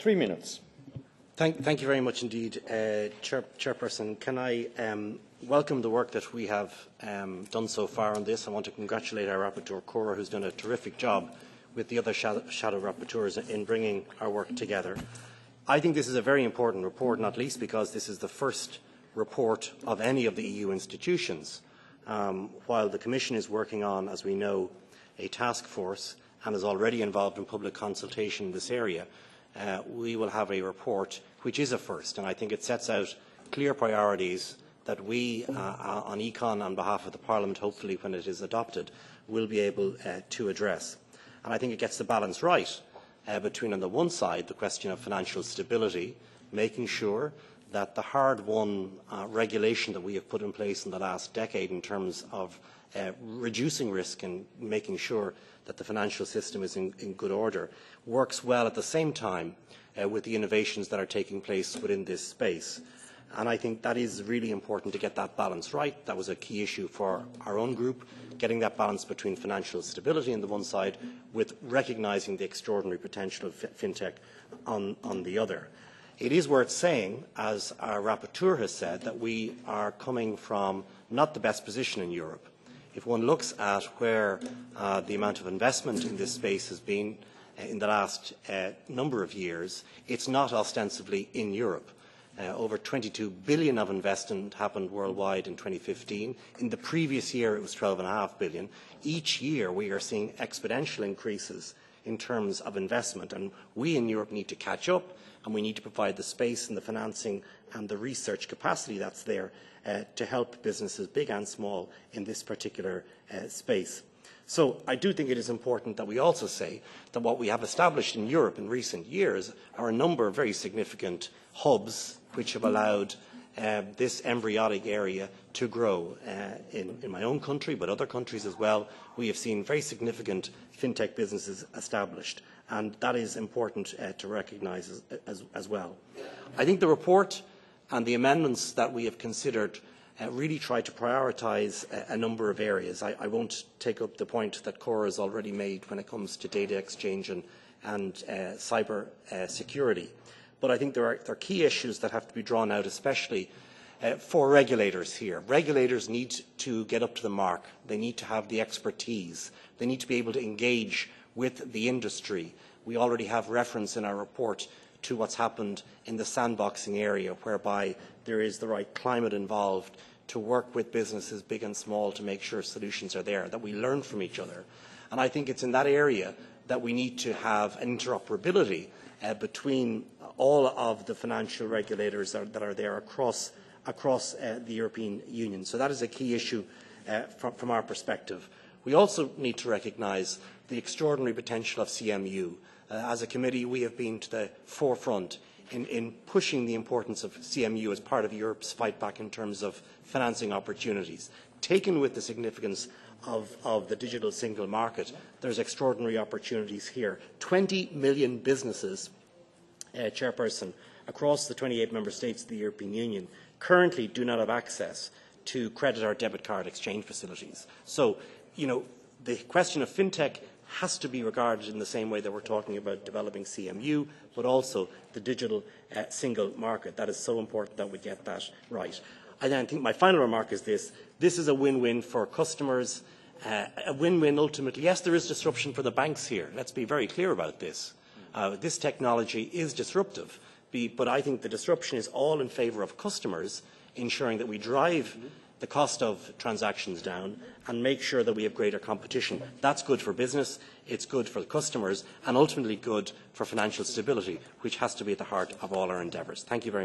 3 minutes. Thank you very much indeed, Chairperson. Can I welcome the work that we have done so far on this. I want to congratulate our rapporteur, Cora, who's done a terrific job with the other shadow rapporteurs in bringing our work together. I think this is a very important report, not least because this is the first report of any of the EU institutions. While the Commission is working on, as we know, a task force and is already involved in public consultation in this area, we will have a report which is a first, and I think it sets out clear priorities that we on ECON, on behalf of the Parliament, hopefully when it is adopted, will be able to address. And I think it gets the balance right between, on the one side, the question of financial stability, making sure that the hard-won regulation that we have put in place in the last decade in terms of reducing risk and making sure that the financial system is in good order works well at the same time with the innovations that are taking place within this space. And I think that is really important to get that balance right. That was a key issue for our own group, getting that balance between financial stability on the one side with recognising the extraordinary potential of fintech on the other. It is worth saying, as our rapporteur has said, that we are coming from not the best position in Europe. If one looks at where the amount of investment in this space has been in the last number of years, it's not ostensibly in Europe. Over 22 billion of investment happened worldwide in 2015. In the previous year, it was 12.5 billion. Each year, we are seeing exponential increases in terms of investment, and we in Europe need to catch up, and we need to provide the space and the financing and the research capacity that's there to help businesses, big and small, in this particular space. So I do think it is important that we also say that what we have established in Europe in recent years are a number of very significant hubs which have allowed this embryonic area to grow. In my own country, but other countries as well, we have seen very significant fintech businesses established, and that is important to recognise as well. I think the report and the amendments that we have considered really try to prioritise a number of areas. I won't take up the point that Cora has already made when it comes to data exchange and cyber security. But I think there are key issues that have to be drawn out, especially for regulators here. Regulators need to get up to the mark. They need to have the expertise. They need to be able to engage with the industry. We already have reference in our report to what's happened in the sandboxing area, whereby there is the right climate involved to work with businesses big and small to make sure solutions are there, that we learn from each other. And I think it's in that area that we need to have an interoperability between all of the financial regulators that are there across the European Union. So that is a key issue from our perspective. We also need to recognise the extraordinary potential of CMU. As a committee, we have been to the forefront in pushing the importance of CMU as part of Europe's fight back in terms of financing opportunities. Taken with the significance of the digital single market, there's extraordinary opportunities here. 20 million businesses, Chairperson, across the 28 member states of the European Union currently do not have access to credit or debit card exchange facilities. So, the question of fintech has to be regarded in the same way that we're talking about developing CMU, but also the digital single market. That is so important that we get that right. And I think my final remark is this. This is a win-win for customers, a win-win ultimately. Yes, there is disruption for the banks here. Let's be very clear about this. This technology is disruptive, but I think the disruption is all in favour of customers, ensuring that we drive the cost of transactions down and make sure that we have greater competition. That's good for business, it's good for customers, and ultimately good for financial stability, which has to be at the heart of all our endeavours. Thank you very much.